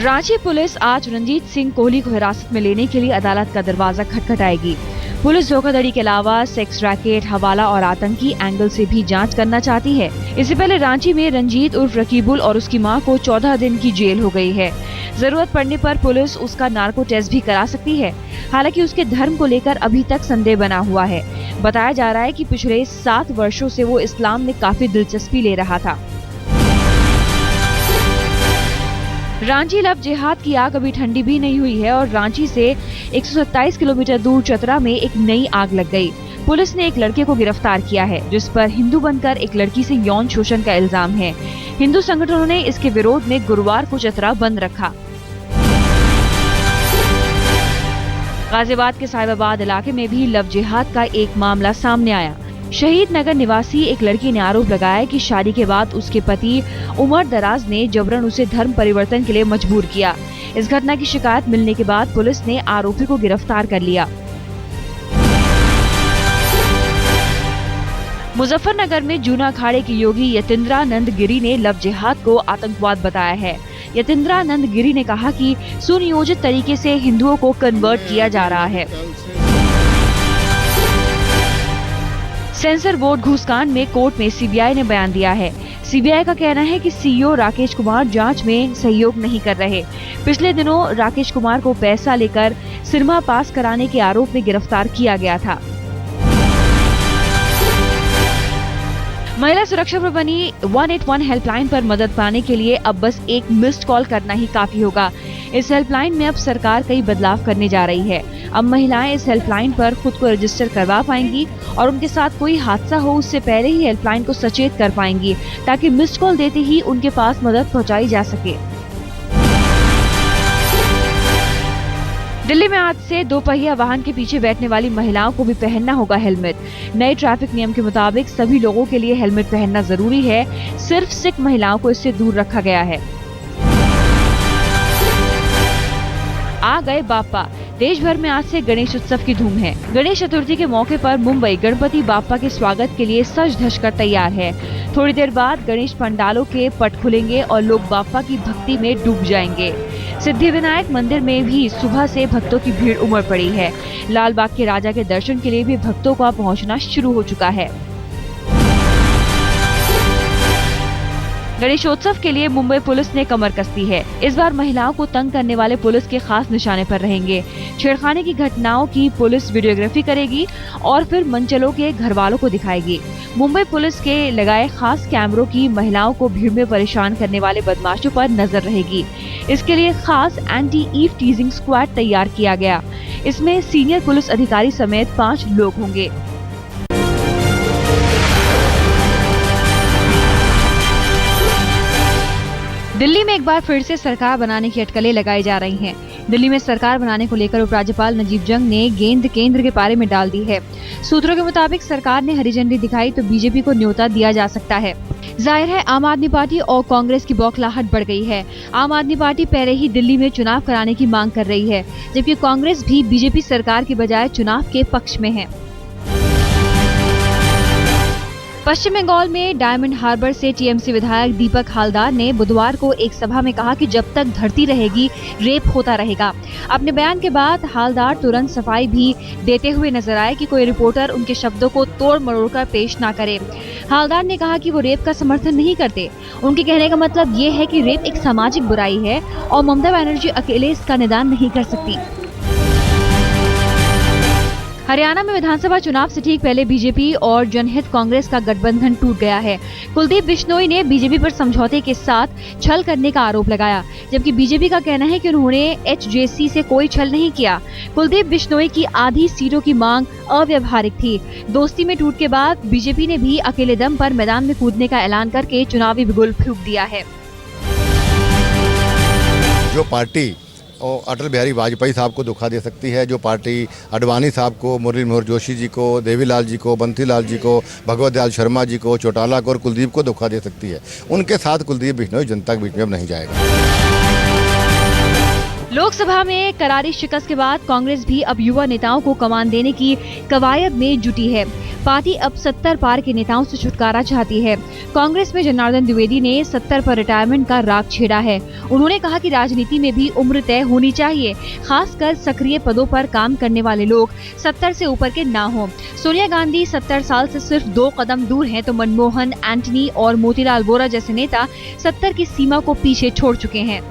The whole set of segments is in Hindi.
रांची पुलिस आज रणजीत सिंह कोहली को हिरासत में लेने के लिए अदालत का दरवाजा खटखटाएगी। पुलिस धोखाधड़ी के अलावा सेक्स रैकेट, हवाला और आतंकी एंगल से भी जांच करना चाहती है। इससे पहले रांची में रंजीत उर्फ रकीबुल और उसकी मां को 14 दिन की जेल हो गई है। जरूरत पड़ने पर पुलिस उसका नार्को टेस्ट भी करा सकती है। हालांकि उसके धर्म को लेकर अभी तक संदेह बना हुआ है। बताया जा रहा है कि पिछले 7 वर्षों से वो इस्लाम में काफी दिलचस्पी ले रहा था। रांची लव जिहाद की आग अभी ठंडी भी नहीं हुई है और रांची से 127 किलोमीटर दूर चतरा में एक नई आग लग गई। पुलिस ने एक लड़के को गिरफ्तार किया है जिस पर हिंदू बनकर एक लड़की से यौन शोषण का इल्जाम है। हिंदू संगठनों ने इसके विरोध में गुरुवार को चतरा बंद रखा। गाजियाबाद के साहिबाबाद इलाके में भी लव जिहाद का एक मामला सामने आया। शहीद नगर निवासी एक लड़की ने आरोप लगाया कि शादी के बाद उसके पति उमर दराज ने जबरन उसे धर्म परिवर्तन के लिए मजबूर किया। इस घटना की शिकायत मिलने के बाद पुलिस ने आरोपी को गिरफ्तार कर लिया। मुजफ्फरनगर में जूना अखाड़े के योगी यतींद्रानंद गिरी ने लव जिहाद को आतंकवाद बताया है। यतींद्रानंद गिरी ने कहा कि सुनियोजित तरीके से हिंदुओं को कन्वर्ट किया जा रहा है। सेंसर बोर्ड घूसकांड में कोर्ट में सीबीआई ने बयान दिया है। सीबीआई का कहना है कि सीईओ राकेश कुमार जांच में सहयोग नहीं कर रहे। पिछले दिनों राकेश कुमार को पैसा लेकर सिरमा पास कराने के आरोप में गिरफ्तार किया गया था। महिला सुरक्षा पर बनी 181 हेल्पलाइन पर मदद पाने के लिए अब बस एक मिस्ड कॉल करना ही काफी होगा। इस हेल्पलाइन में अब सरकार कई बदलाव करने जा रही है। अब महिलाएं इस हेल्पलाइन पर खुद को रजिस्टर करवा पाएंगी और उनके साथ कोई हादसा हो उससे पहले ही हेल्पलाइन को सचेत कर पाएंगी ताकि मिस्ड कॉल देते ही उनके पास मदद पहुंचाई जा सके। दिल्ली में आज से 2 पहिया वाहन के पीछे बैठने वाली महिलाओं को भी पहनना होगा हेलमेट। नए ट्रैफिक नियम के मुताबिक सभी लोगों के लिए हेलमेट पहनना जरूरी है। सिर्फ सिख महिलाओं को इससे दूर रखा गया है। आ गए बाप्पा। देश भर में आज से गणेश उत्सव की धूम है। गणेश चतुर्थी के मौके पर मुंबई गणपति बाप्पा के स्वागत के लिए सज धज कर तैयार है। थोड़ी देर बाद गणेश पंडालों के पट खुलेंगे और लोग बाप्पा की भक्ति में डूब जाएंगे। सिद्धिविनायक मंदिर में भी सुबह से भक्तों की भीड़ उमड़ पड़ी है। लाल बाग के राजा के दर्शन के लिए भी भक्तों का पहुंचना शुरू हो चुका है। गणेशोत्सव के लिए मुंबई पुलिस ने कमर कसी है। इस बार महिलाओं को तंग करने वाले पुलिस के खास निशाने पर रहेंगे। छेड़खानी की घटनाओं की पुलिस वीडियोग्राफी करेगी और फिर मंचलों के घर वालों को दिखाएगी। मुंबई पुलिस के लगाए खास कैमरों की महिलाओं को भीड़ में परेशान करने वाले बदमाशों पर नजर रहेगी। इसके लिए खास एंटी ईव टीजिंग स्क्वाड तैयार किया गया। इसमें सीनियर पुलिस अधिकारी समेत 5 लोग होंगे। दिल्ली में एक बार फिर से सरकार बनाने की अटकलें लगाई जा रही हैं। दिल्ली में सरकार बनाने को लेकर उपराज्यपाल नजीब जंग ने गेंद केंद्र के पारे में डाल दी है। सूत्रों के मुताबिक सरकार ने हरी झंडी दिखाई तो बीजेपी को न्योता दिया जा सकता है। जाहिर है आम आदमी पार्टी और कांग्रेस की बौखलाहट बढ़ गई है। आम आदमी पार्टी पहले ही दिल्ली में चुनाव कराने की मांग कर रही है, जबकि कांग्रेस भी बीजेपी सरकार के बजाय चुनाव के पक्ष में है। पश्चिम बंगाल में डायमंड हार्बर से टीएमसी विधायक दीपक हालदार ने बुधवार को एक सभा में कहा कि जब तक धरती रहेगी रेप होता रहेगा। अपने बयान के बाद हालदार तुरंत सफाई भी देते हुए नजर आए कि कोई रिपोर्टर उनके शब्दों को तोड़ मरोड़ कर पेश ना करे। हालदार ने कहा कि वो रेप का समर्थन नहीं करते। उनके कहने का मतलब ये है कि रेप एक सामाजिक बुराई है और ममता बनर्जी अकेले इसका निदान नहीं कर सकती। हरियाणा में विधानसभा चुनाव से ठीक पहले बीजेपी और जनहित कांग्रेस का गठबंधन टूट गया है। कुलदीप बिश्नोई ने बीजेपी पर समझौते के साथ छल करने का आरोप लगाया, जबकि बीजेपी का कहना है कि उन्होंने एचजेसी से कोई छल नहीं किया। कुलदीप बिश्नोई की आधी सीटों की मांग अव्यावहारिक थी। दोस्ती में टूट के बाद बीजेपी ने भी अकेले दम पर मैदान में कूदने का ऐलान करके चुनावी बिगुल फूंक दिया है। जो पार्टी और अटल बिहारी वाजपेयी साहब को धोखा दे सकती है, जो पार्टी अडवाणी साहब को, मुरली मनोहर जोशी जी को, देवीलाल जी को, बंसीलाल जी को, भगवत दयाल शर्मा जी को, चौटाला को और कुलदीप को धोखा दे सकती है, उनके साथ कुलदीप बिश्नोई जनता के बीच में अब नहीं जाएगा। लोकसभा में करारी शिकस्त के बाद कांग्रेस भी अब युवा नेताओं को कमान देने की कवायद में जुटी है। पार्टी अब 70 पार के नेताओं से छुटकारा चाहती है। कांग्रेस में जनार्दन द्विवेदी ने 70 पर रिटायरमेंट का राग छेड़ा है। उन्होंने कहा कि राजनीति में भी उम्र तय होनी चाहिए, खासकर सक्रिय पदों पर काम करने वाले लोग 70 से ऊपर के ना हों। सोनिया गांधी 70 साल से सिर्फ 2 कदम दूर हैं, तो मनमोहन, एंटनी और मोतीलाल वोरा जैसे नेता 70 की सीमा को पीछे छोड़ चुके हैं।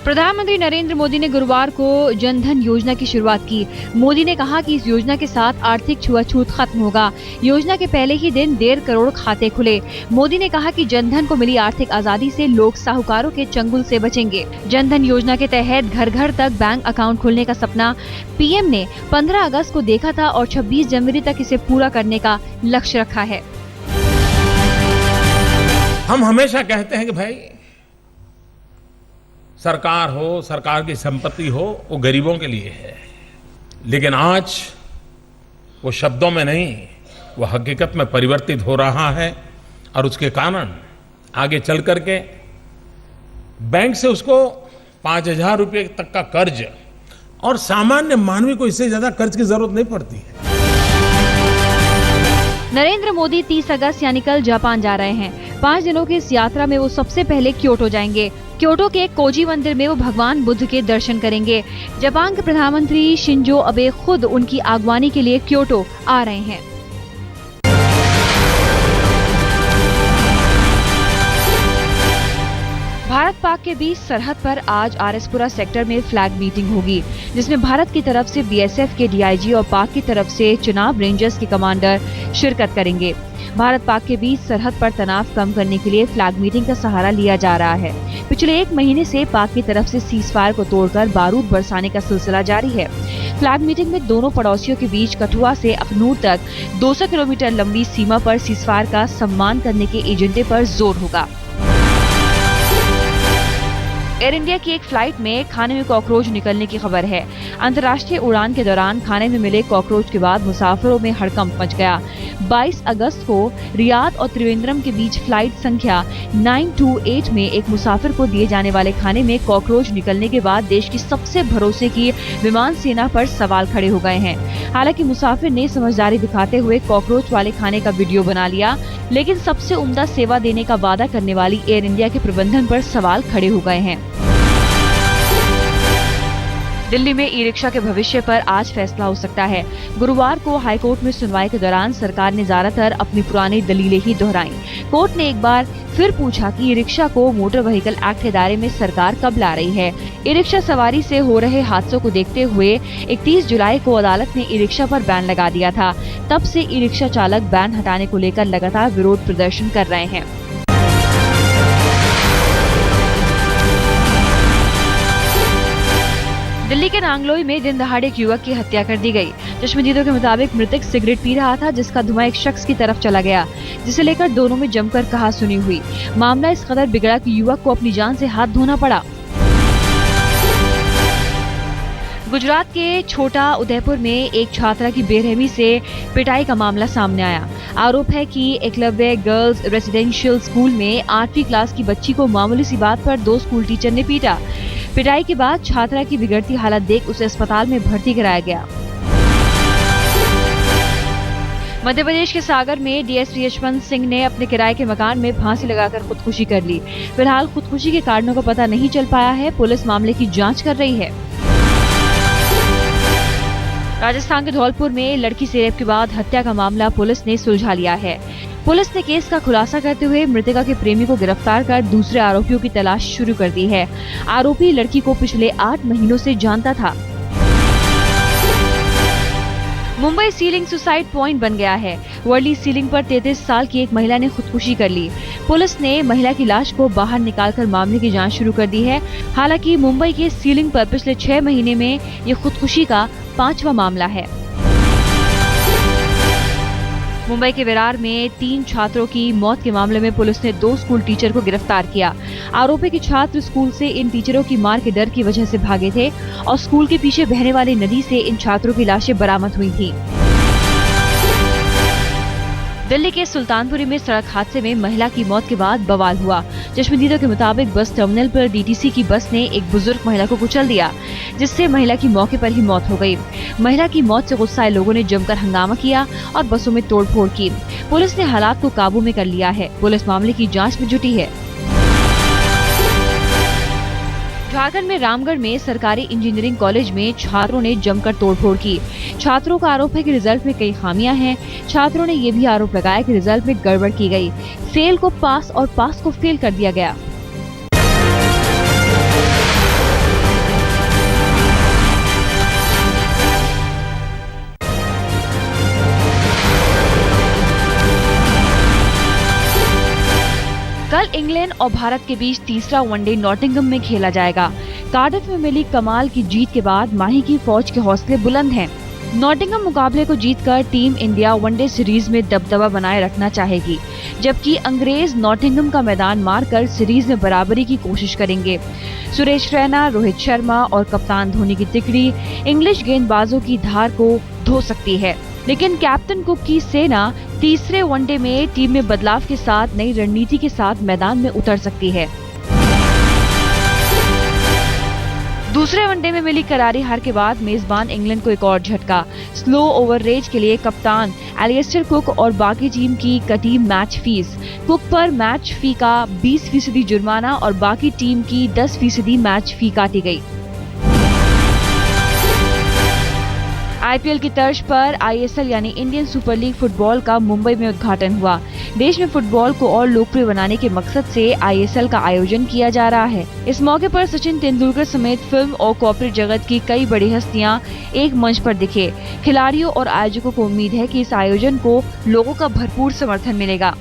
प्रधानमंत्री नरेंद्र मोदी ने गुरुवार को जनधन योजना की शुरुआत की। मोदी ने कहा कि इस योजना के साथ आर्थिक छुआछूत खत्म होगा। योजना के पहले ही दिन 1.5 करोड़ खाते खुले। मोदी ने कहा कि जनधन को मिली आर्थिक आजादी से लोग साहूकारों के चंगुल से बचेंगे। जनधन योजना के तहत घर घर तक बैंक अकाउंट खोलने का सपना पीएम ने 15 अगस्त को देखा था और 26 जनवरी तक इसे पूरा करने का लक्ष्य रखा है। हम हमेशा कहते हैं कि भाई सरकार हो, सरकार की संपत्ति हो, वो गरीबों के लिए है, लेकिन आज वो शब्दों में नहीं, वो हकीकत में परिवर्तित हो रहा है और उसके कारण आगे चल करके बैंक से उसको 5,000 रुपये तक का कर्ज, और सामान्य मानवी को इससे ज्यादा कर्ज की जरूरत नहीं पड़ती है। नरेंद्र मोदी 30 अगस्त यानी कल जापान जा रहे हैं। 5 दिनों की इस यात्रा में वो सबसे पहले क्योटो जाएंगे। क्योटो के कोजी मंदिर में वो भगवान बुद्ध के दर्शन करेंगे। जापान के प्रधानमंत्री शिंजो अबे खुद उनकी आगवानी के लिए क्योटो आ रहे हैं। भारत पाक के बीच सरहद पर आज आरएसपुरा सेक्टर में फ्लैग मीटिंग होगी, जिसमें भारत की तरफ से बीएसएफ के डीआईजी और पाक की तरफ से चुनाव रेंजर्स के कमांडर शिरकत करेंगे। भारत पाक के बीच सरहद पर तनाव कम करने के लिए फ्लैग मीटिंग का सहारा लिया जा रहा है। पिछले 1 महीने से पाक की तरफ से सीज फायर को तोड़कर बारूद बरसाने का सिलसिला जारी है। फ्लैग मीटिंग में दोनों पड़ोसियों के बीच कठुआ से अखनूर तक 200 किलोमीटर लंबी सीमा पर सीज फायर का सम्मान करने के एजेंडे पर जोर होगा। एयर इंडिया की एक फ्लाइट में खाने में कॉकरोच निकलने की खबर है। अंतर्राष्ट्रीय उड़ान के दौरान खाने में मिले कॉकरोच के बाद मुसाफिरों में हड़कंप मच गया। 22 अगस्त को रियाद और त्रिवेंद्रम के बीच फ्लाइट संख्या 928 में एक मुसाफिर को दिए जाने वाले खाने में कॉकरोच निकलने के बाद देश की सबसे भरोसे की विमान सेना पर सवाल खड़े हो गए हैं। हालांकि मुसाफिर ने समझदारी दिखाते हुए कॉकरोच वाले खाने का वीडियो बना लिया, लेकिन सबसे उम्दा सेवा देने का वादा करने वाली एयर इंडिया के प्रबंधन पर सवाल खड़े हो गए हैं। दिल्ली में ई रिक्शा के भविष्य पर आज फैसला हो सकता है। गुरुवार को हाईकोर्ट में सुनवाई के दौरान सरकार ने ज्यादातर अपनी पुरानी दलीलें ही दोहराई। कोर्ट ने एक बार फिर पूछा कि ई रिक्शा को मोटर व्हीकल एक्ट के दायरे में सरकार कब ला रही है। ई रिक्शा सवारी से हो रहे हादसों को देखते हुए 31 जुलाई को अदालत ने ई रिक्शा पर बैन लगा दिया था। तब से ई रिक्शा चालक बैन हटाने को लेकर लगातार विरोध प्रदर्शन कर रहे हैं। दिल्ली के नांगलोई में दिन दहाड़े एक युवक की हत्या कर दी गई। चश्मदीदों के मुताबिक मृतक सिगरेट पी रहा था, जिसका धुआं एक शख्स की तरफ चला गया, जिसे लेकर दोनों में जमकर कहासुनी हुई। मामला इस कदर बिगड़ा कि युवक को अपनी जान से हाथ धोना पड़ा। गुजरात के छोटा उदयपुर में एक छात्रा की बेरहमी से पिटाई का मामला सामने आया। आरोप है कि एकलव्य गर्ल्स रेसिडेंशियल स्कूल में 8वीं क्लास की बच्ची को मामूली सी बात पर 2 स्कूल टीचर ने पीटा। पिटाई के बाद छात्रा की बिगड़ती हालत देख उसे अस्पताल में भर्ती कराया गया। मध्य प्रदेश के सागर में डीएसपी यशवंत सिंह ने अपने किराए के मकान में फांसी लगाकर खुदकुशी कर ली। फिलहाल खुदकुशी के कारणों का पता नहीं चल पाया है। पुलिस मामले की जांच कर रही है। राजस्थान के धौलपुर में लड़की से रेप के बाद हत्या का मामला पुलिस ने सुलझा लिया है। पुलिस ने केस का खुलासा करते हुए मृतका के प्रेमी को गिरफ्तार कर दूसरे आरोपियों की तलाश शुरू कर दी है। आरोपी लड़की को पिछले 8 महीनों से जानता था। मुंबई सीलिंग सुसाइड पॉइंट बन गया है। वर्ली सीलिंग पर 33 साल की एक महिला ने खुदकुशी कर ली। पुलिस ने महिला की लाश को बाहर निकालकर मामले की जांच शुरू कर दी है। हालांकि मुंबई के सीलिंग पर पिछले 6 महीने में ये खुदकुशी का 5वां मामला है। मुंबई के विरार में 3 छात्रों की मौत के मामले में पुलिस ने 2 स्कूल टीचर को गिरफ्तार किया। आरोपी के छात्र स्कूल से इन टीचरों की मार के डर की वजह से भागे थे और स्कूल के पीछे बहने वाली नदी से इन छात्रों की लाशें बरामद हुई थी। दिल्ली के सुल्तानपुरी में सड़क हादसे में महिला की मौत के बाद बवाल हुआ। चश्मदीदों के मुताबिक बस टर्मिनल पर डीटीसी की बस ने एक बुजुर्ग महिला को कुचल दिया, जिससे महिला की मौके पर ही मौत हो गई। महिला की मौत से गुस्साए लोगों ने जमकर हंगामा किया और बसों में तोड़फोड़ की। पुलिस ने हालात को काबू में कर लिया है। पुलिस मामले की जाँच में जुटी है। झारखंड में रामगढ़ में सरकारी इंजीनियरिंग कॉलेज में छात्रों ने जमकर तोड़फोड़ की। छात्रों का आरोप है कि रिजल्ट में कई खामियां हैं। छात्रों ने ये भी आरोप लगाया कि रिजल्ट में गड़बड़ की गई। फेल को पास और पास को फेल कर दिया गया। कल इंग्लैंड और भारत के बीच तीसरा वनडे नॉटिंघम में खेला जाएगा। कार्डिफ में मिली कमाल की जीत के बाद माही की फौज के हौसले बुलंद हैं। नॉटिंघम मुकाबले को जीतकर टीम इंडिया वनडे सीरीज में दबदबा बनाए रखना चाहेगी, जबकि अंग्रेज नॉटिंघम का मैदान मारकर सीरीज में बराबरी की कोशिश करेंगे। सुरेश रैना, रोहित शर्मा और कप्तान धोनी की तिकड़ी इंग्लिश गेंदबाजों की धार को धो सकती है, लेकिन कैप्टन कुक की सेना तीसरे वनडे में टीम में बदलाव के साथ नई रणनीति के साथ मैदान में उतर सकती है। दूसरे वनडे में मिली करारी हार के बाद मेजबान इंग्लैंड को एक और झटका। स्लो ओवर रेज के लिए कप्तान एलिस्टर कुक और बाकी टीम की कटी मैच फीस। कुक पर मैच फी का 20% जुर्माना और बाकी टीम की 10% मैच फी काटी गई। आईपीएल की तर्ज पर आईएसएल यानी इंडियन सुपर लीग फुटबॉल का मुंबई में उद्घाटन हुआ। देश में फुटबॉल को और लोकप्रिय बनाने के मकसद से आईएसएल का आयोजन किया जा रहा है। इस मौके पर सचिन तेंदुलकर समेत फिल्म और कॉर्पोरेट जगत की कई बड़ी हस्तियां एक मंच पर दिखे। खिलाड़ियों और आयोजकों को उम्मीद है कि इस आयोजन को लोगों का भरपूर समर्थन मिलेगा।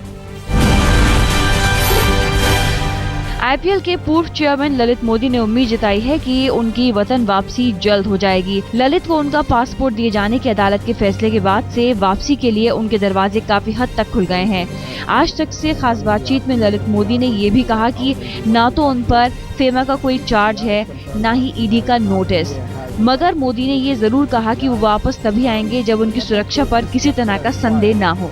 आईपीएल के पूर्व चेयरमैन ललित मोदी ने उम्मीद जताई है कि उनकी वतन वापसी जल्द हो जाएगी। ललित को उनका पासपोर्ट दिए जाने के अदालत के फैसले के बाद से वापसी के लिए उनके दरवाजे काफी हद तक खुल गए हैं। आज तक से खास बातचीत में ललित मोदी ने ये भी कहा कि न तो उन पर फेमा का कोई चार्ज है, न ही ईडी का नोटिस। मगर मोदी ने ये जरूर कहा कि वो वापस तभी आएंगे जब उनकी सुरक्षा पर किसी तरह का संदेह न हो।